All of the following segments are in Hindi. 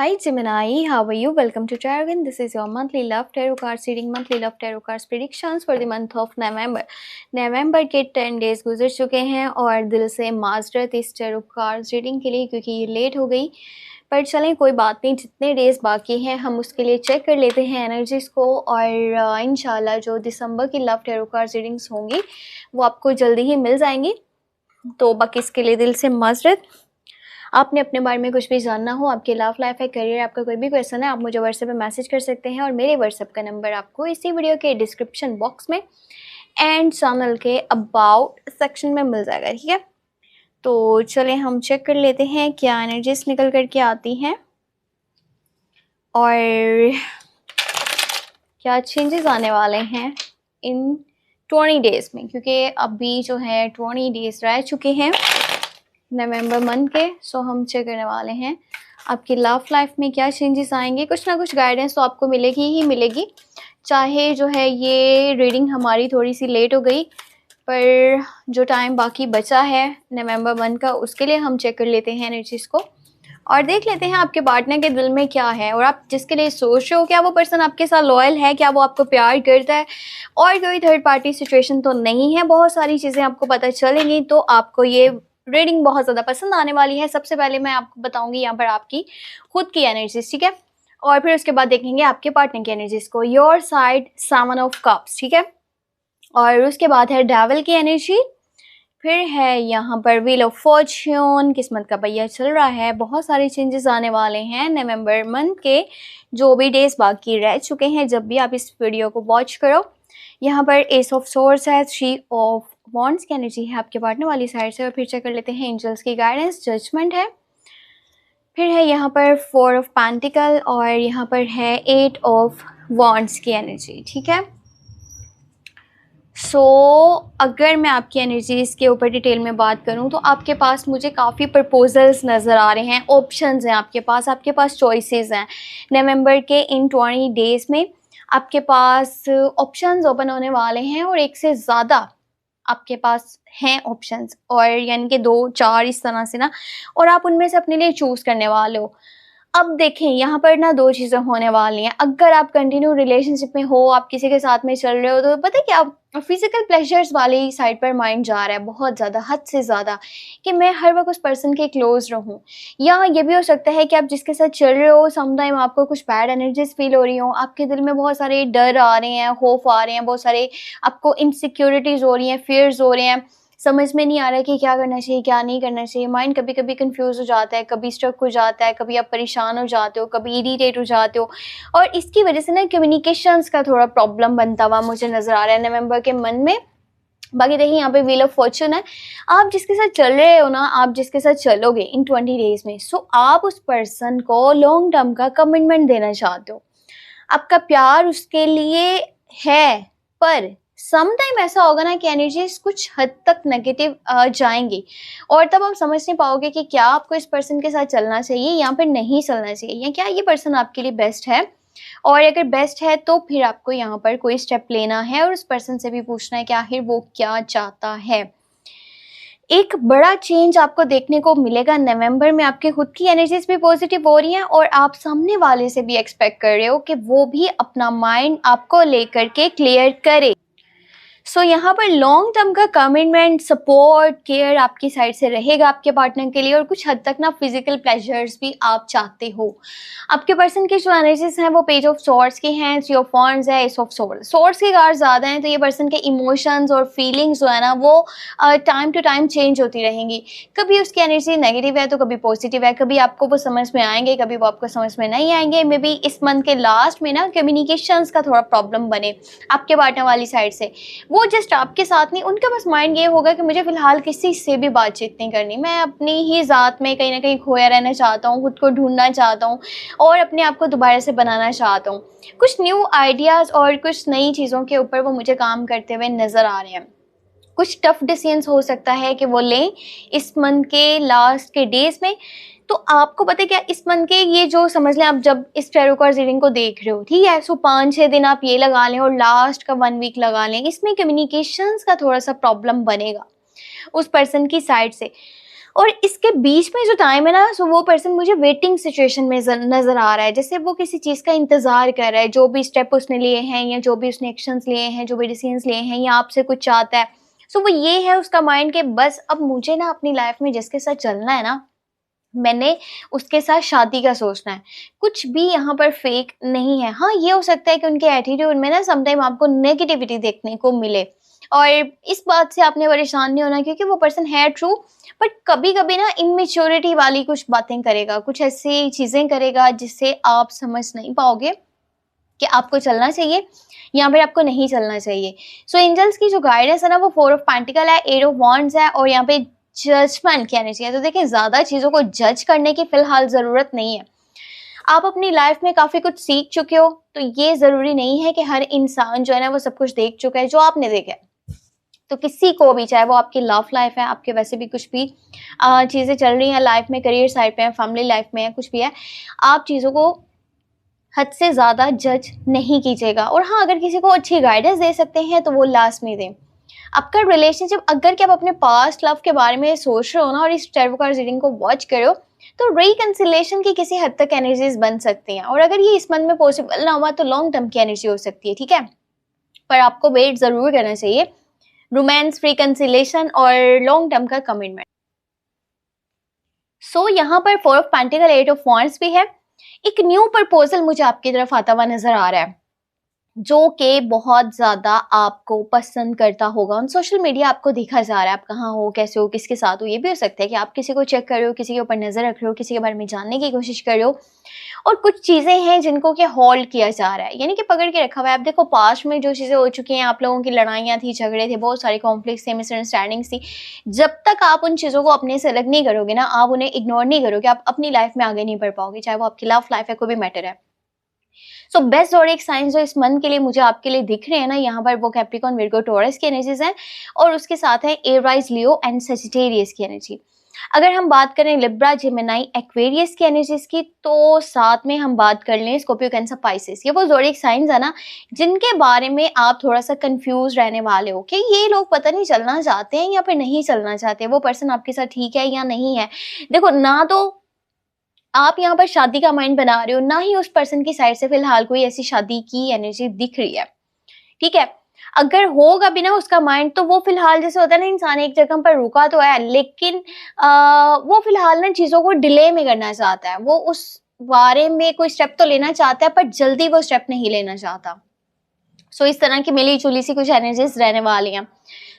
Hi Gemini, how are you? Welcome to Tarot. This is your monthly love tarot cards reading, monthly love tarot cards predictions for the month of November. नवंबर के 10 डेज गुजर चुके हैं और दिल से माजरत इस tarot cards रीडिंग के लिए क्योंकि ये लेट हो गई, पर चलें कोई बात नहीं। जितने डेज बाकी हैं हम उसके लिए चेक कर लेते हैं एनर्जीज को और इंशाल्लाह जो दिसंबर की लव tarot cards रीडिंग्स होंगी वो आपको जल्दी ही मिल जाएंगी। तो बाकी इसके लिए दिल से माजरत। आपने अपने बारे में कुछ भी जानना हो, आपकी लव लाइफ है, करियर, आपका कोई भी क्वेश्चन है, आप मुझे व्हाट्सएप पे मैसेज कर सकते हैं और मेरे व्हाट्सएप का नंबर आपको इसी वीडियो के डिस्क्रिप्शन बॉक्स में एंड चैनल के अबाउट सेक्शन में मिल जाएगा, ठीक है। तो चलें हम चेक कर लेते हैं क्या एनर्जीज निकल करके आती हैं और क्या चेंजेस आने वाले हैं इन 20 डेज में, क्योंकि अभी जो है 20 डेज रह चुके हैं नवंबर मंथ के। सो हम चेक करने वाले हैं आपकी लव लाइफ में क्या चेंजेस आएंगे। कुछ ना कुछ गाइडेंस तो आपको मिलेगी ही मिलेगी, चाहे जो है ये रीडिंग हमारी थोड़ी सी लेट हो गई, पर जो टाइम बाकी बचा है नवंबर मंथ का उसके लिए हम चेक कर लेते हैं एनर्जीज को और देख लेते हैं आपके पार्टनर के दिल में क्या है और आप जिसके लिए सोच रहे हो क्या वो पर्सन आपके साथ लॉयल है, क्या वो आपको प्यार करता है और कोई थर्ड पार्टी सिचुएशन तो नहीं है। बहुत सारी चीज़ें आपको पता चलेंगी तो आपको ये रीडिंग बहुत ज़्यादा पसंद आने वाली है। सबसे पहले मैं आपको बताऊंगी यहाँ पर आपकी खुद की एनर्जीज, ठीक है, और फिर उसके बाद देखेंगे आपके पार्टनर की एनर्जीज को। योर साइड 7 ऑफ कप्स, ठीक है, और उसके बाद है डेविल की एनर्जी, फिर है यहाँ पर व्हील ऑफ फॉर्च्यून, किस्मत का पहिया चल रहा है। बहुत सारे चेंजेस आने वाले हैं नवंबर मंथ के, जो भी डेज बाकी रह चुके हैं जब भी आप इस वीडियो को वॉच करो। यहाँ पर एस ऑफ सोर्स है, 3 ऑफ वॉन्ड्स की एनर्जी है आपके पार्टनर वाली साइड से, और फिर चेक कर लेते हैं एंजल्स की गाइडेंस, जजमेंट है, फिर है यहाँ पर 4 ऑफ पेंटिकल और यहाँ पर है 8 ऑफ वॉन्ड्स की एनर्जी, ठीक है। सो अगर मैं आपकी एनर्जीज के ऊपर डिटेल में बात करूँ तो आपके पास मुझे काफ़ी प्रपोजल्स नज़र आ रहे हैं, ऑप्शंस हैं आपके पास चॉइसेस हैं। नवंबर के इन 20 डेज में आपके पास ऑप्शंस ओपन होने वाले हैं और एक से ज़्यादा आपके पास हैं ऑप्शंस, और यानी कि 2-4 इस तरह से ना, और आप उनमें से अपने लिए चूज़ करने वाले हो। अब देखें यहाँ पर ना 2 चीज़ें होने वाली हैं। अगर आप कंटिन्यू रिलेशनशिप में हो, आप किसी के साथ में चल रहे हो, तो पता है क्या, फिजिकल प्लेजर्स वाली साइड पर माइंड जा रहा है बहुत ज़्यादा, हद से ज़्यादा, कि मैं हर वक्त उस पर्सन के क्लोज रहूँ। या ये भी हो सकता है कि आप जिसके साथ चल रहे हो समटाइम आपको कुछ बैड एनर्जीज फील हो रही हो, आपके दिल में बहुत सारे डर आ रहे हैं, खौफ आ रहे हैं, बहुत सारे आपको इनसिक्योरिटीज़ हो रही हैं, फियर्स हो रहे हैं, समझ में नहीं आ रहा है कि क्या करना चाहिए क्या नहीं करना चाहिए। माइंड कभी कभी कंफ्यूज हो जाता है, कभी स्ट्रक हो जाता है, कभी आप परेशान हो जाते हो, कभी इरिटेट हो जाते हो, और इसकी वजह से ना कम्युनिकेशंस का थोड़ा प्रॉब्लम बनता हुआ मुझे नज़र आ रहा है नवंबर के मन में। बाकी देखिए यहाँ पे व्हील ऑफ फॉर्च्यून है, आप जिसके साथ चल रहे हो ना, आप जिसके साथ चलोगे इन 20 डेज में, सो आप उस पर्सन को लॉन्ग टर्म का कमिटमेंट देना चाहते हो, आपका प्यार उसके लिए है, पर सम टाइम ऐसा होगा ना कि एनर्जीज कुछ हद तक नेगेटिव जाएंगी और तब आप समझ नहीं पाओगे कि क्या आपको इस पर्सन के साथ चलना चाहिए या फिर नहीं चलना चाहिए, या क्या ये पर्सन आपके लिए बेस्ट है, और अगर बेस्ट है तो फिर आपको यहाँ पर कोई स्टेप लेना है और उस पर्सन से भी पूछना है कि आखिर वो क्या चाहता है। एक बड़ा चेंज आपको देखने को मिलेगा नवंबर में। आपकी खुद की एनर्जीज भी पॉजिटिव हो रही हैं और आप सामने वाले से भी एक्सपेक्ट कर रहे हो कि वो भी अपना माइंड आपको लेकर के क्लियर करे। सो यहाँ पर लॉन्ग टर्म का कमिटमेंट, सपोर्ट, केयर आपकी साइड से रहेगा आपके पार्टनर के लिए, और कुछ हद तक ना फिजिकल प्लेजर्स भी आप चाहते हो। आपके पर्सन की जो एनर्जीज हैं वो पेज ऑफ सॉर्ड्स की हैं, 3 ऑफ वॉन्ड्स है, एस ऑफ सॉर्ड्स के कार्ड ज़्यादा हैं, तो ये पर्सन के इमोशंस और फीलिंग्स जो है ना वो टाइम टू टाइम चेंज होती रहेंगी। कभी उसकी एनर्जी नेगेटिव है तो कभी पॉजिटिव है, कभी आपको वो समझ में आएंगे, कभी वो आपको समझ में नहीं आएंगे। मे बी इस मंथ के लास्ट में ना कम्युनिकेशंस का थोड़ा प्रॉब्लम बने आपके पार्टनर वाली साइड से। वो जस्ट आपके साथ नहीं, उनका बस माइंड ये होगा कि मुझे फिलहाल किसी से भी बातचीत नहीं करनी, मैं अपनी ही ज़ात में कहीं ना कहीं खोया रहना चाहता हूँ, खुद को ढूंढना चाहता हूँ और अपने आप को दोबारा से बनाना चाहता हूँ। कुछ न्यू आइडियाज़ और कुछ नई चीज़ों के ऊपर वो मुझे काम करते हुए नज़र आ रहे हैं। कुछ टफ डिसीजंस हो सकता है कि वो लें इस मंथ के लास्ट के डेज में। तो आपको पता है क्या, इस मंथ के ये जो समझ लें आप जब इस टैरो कार्ड रीडिंग को देख रहे हो, ठीक है, सो 5-6 दिन आप ये लगा लें और लास्ट का 1 वीक लगा लें, इसमें कम्युनिकेशंस का थोड़ा सा प्रॉब्लम बनेगा उस पर्सन की साइड से। और इसके बीच में जो टाइम है ना, सो वो पर्सन मुझे वेटिंग सिचुएशन में नजर आ रहा है, जैसे वो किसी चीज़ का इंतजार कर रहा है, जो भी स्टेप उसने लिए हैं या जो भी उसने एक्शंस लिए हैं, जो भी डिसीजंस लिए हैं, या आपसे कुछ चाहता है। सो वो ये है उसका माइंड के बस अब मुझे ना अपनी लाइफ में जिसके साथ चलना है ना, मैंने उसके साथ शादी का सोचना है। कुछ भी यहाँ पर फेक नहीं है। हाँ, ये हो सकता है कि उनके एटीट्यूड में ना समटाइम आपको नेगेटिविटी देखने को मिले, और इस बात से आपने परेशान नहीं होना, क्योंकि वो पर्सन है ट्रू, बट कभी-कभी ना इमेच्योरिटी वाली कुछ बातें करेगा, कुछ ऐसी चीज़ें करेगा जिससे आप समझ नहीं पाओगे कि आपको चलना चाहिए या फिर आपको नहीं चलना चाहिए। सो एंजल्स की जो गाइडेंस है ना, वो 4 ऑफ पेंटिकल है, 8 ऑफ वॉन्ड्स है, और यहाँ पे जजमेंट की एनर्जी है। तो देखिए, ज़्यादा चीज़ों को जज करने की फ़िलहाल ज़रूरत नहीं है। आप अपनी लाइफ में काफ़ी कुछ सीख चुके हो, तो ये ज़रूरी नहीं है कि हर इंसान जो है ना वो सब कुछ देख चुका है जो आपने देखा है। तो किसी को भी, चाहे वो आपकी लव लाइफ है, आपके वैसे भी कुछ भी चीज़ें चल रही हैं लाइफ में, करियर साइड पे है, फैमिली लाइफ में है, कुछ भी है, आप चीज़ों को हद से ज़्यादा जज नहीं कीजिएगा। और हाँ, अगर किसी को अच्छी गाइडेंस दे सकते हैं तो वो लास्ट में दें। आपका रिलेशनशिप, अगर कि आप अपने पास्ट लव के बारे में सोच रहे हो ना और इस टैरो कार्ड रीडिंग को वॉच कर रहे हो, तो रिकंसिलेशन की किसी हद तक एनर्जीज बन सकती हैं, और अगर ये इस मंथ में पॉसिबल ना हुआ तो लॉन्ग टर्म की एनर्जी हो सकती है, ठीक है। पर आपको वेट जरूर करना चाहिए रोमांस, रिकंसिलेशन और लॉन्ग टर्म का कमिटमेंट। सो यहाँ पर 4 ऑफ पेंटिकल, 8 ऑफ वॉन्ड्स भी है। एक न्यू प्रपोजल मुझे आपकी तरफ आता हुआ नजर आ रहा है, जो कि बहुत ज़्यादा आपको पसंद करता होगा। ऑन सोशल मीडिया आपको दिखा जा रहा है, आप कहाँ हो, कैसे हो, किसके साथ हो। ये भी हो सकता है कि आप किसी को चेक कर रहे हो, किसी के ऊपर नज़र रख रहे हो, किसी के बारे में जानने की कोशिश कर रहे हो, और कुछ चीज़ें हैं जिनको कि होल्ड किया जा रहा है, यानी कि पकड़ के रखा हुआ है। आप देखो, पास्ट में जो चीज़ें हो चुकी हैं, आप लोगों की लड़ाइयाँ थी, झगड़े थे, बहुत सारे कॉन्फ्लिक्ट्स थे, मिसअंडरस्टैंडिंग्स थी। जब तक आप उन चीज़ों को अपने से अलग नहीं करोगे ना, आप उन्हें इग्नोर नहीं करोगे, आप अपनी लाइफ में आगे नहीं बढ़ पाओगे, चाहे वो आपकी लव लाइफ है, कोई भी मैटर है। सो बेस्ट ज़ोडिएक साइंस जो इस मंथ के लिए मुझे आपके लिए दिख रहे हैं ना, यहाँ पर वो कैप्रिकॉर्न, विर्गो, टॉरस की एनर्जीज हैं, और उसके साथ है एराइज, लियो एंड सजिटेरियस की एनर्जी। अगर हम बात करें लिब्रा, जेमिनी, एक्वेरियस की एनर्जीज की, तो साथ में हम बात कर लें स्कॉर्पियो, कैंसर, पाइसेस। ये वो ज़ोडिएक साइंस है ना जिनके बारे में आप थोड़ा सा कंफ्यूज रहने वाले हो कि ये लोग पता नहीं चलना चाहते हैं या फिर नहीं चलना चाहते, वो पर्सन आपके साथ ठीक है या नहीं है। देखो, ना तो आप यहाँ पर शादी का माइंड बना रहे हो, ना ही उस पर्सन की साइड से फिलहाल कोई ऐसी शादी की एनर्जी दिख रही है, ठीक है। अगर होगा भी ना उसका माइंड, तो वो फिलहाल, जैसे होता है ना, इंसान एक जगह पर रुका तो है, लेकिन वो फिलहाल ना चीजों को डिले में करना चाहता है। वो उस बारे में कोई स्टेप तो लेना चाहता है, पर जल्दी वो स्टेप नहीं लेना चाहता। सो इस तरह की मिली जुली सी कुछ एनर्जीज रहने वाली हैं।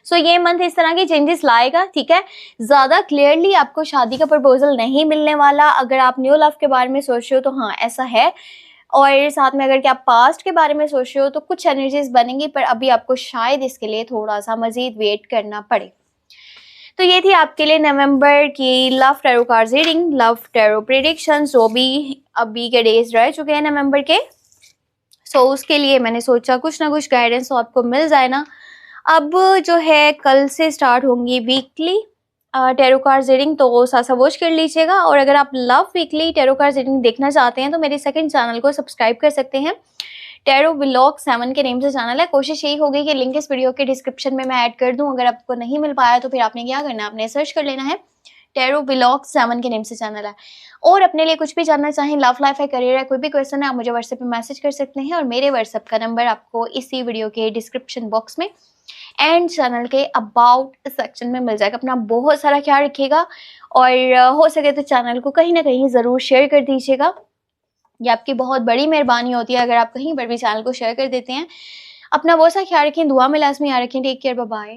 सो ये मंथ इस तरह की चेंजेस लाएगा, ठीक है। ज्यादा क्लियरली आपको शादी का प्रपोजल नहीं मिलने वाला। अगर आप न्यू लव के बारे में सोच रहे हो तो हाँ, ऐसा है। और साथ में अगर कि आप पास्ट के बारे में सोच रहे हो तो कुछ एनर्जीज बनेंगी, पर अभी आपको शायद इसके लिए थोड़ा सा मजीद वेट करना पड़े। तो ये थी आपके लिए नवंबर की love tarot card reading, love tarot prediction, जो भी अभी के डेज रह चुके हैं नवंबर के। सो उसके लिए मैंने सोचा कुछ ना कुछ गाइडेंस तो आपको मिल जाए ना। अब जो है कल से स्टार्ट होंगी वीकली टैरो कार्ड रीडिंग, तो साथ वॉच कर लीजिएगा। और अगर आप love weekly tarot card reading देखना चाहते हैं तो मेरे सेकंड चैनल को सब्सक्राइब कर सकते हैं। टैरो व्लॉग 7 के नेम से चैनल है। कोशिश यही होगी कि लिंक इस वीडियो के डिस्क्रिप्शन में मैं ऐड कर दूं। अगर आपको नहीं मिल पाया तो फिर आपने क्या करना है, आपने सर्च कर लेना है, टैरो व्लॉग 7 के नेम से चैनल है। और अपने लिए कुछ भी जानना चाहें, लव लाइफ है, करियर है, कोई भी क्वेश्चन है, आप मुझे व्हाट्सएप पे मैसेज कर सकते हैं। और मेरे व्हाट्सएप का नंबर आपको इसी वीडियो के डिस्क्रिप्शन बॉक्स में एंड चैनल के अबाउट सेक्शन में मिल जाएगा। अपना बहुत सारा ख्याल रखिएगा, और हो सके तो चैनल को कहीं ना कहीं ज़रूर शेयर कर दीजिएगा। ये आपकी बहुत बड़ी मेहरबानी होती है अगर आप कहीं पर भी चैनल को शेयर कर देते हैं। अपना बहुत सा ख्याल रखें, दुआ में लाजमी याद रखें। Take care, bye bye.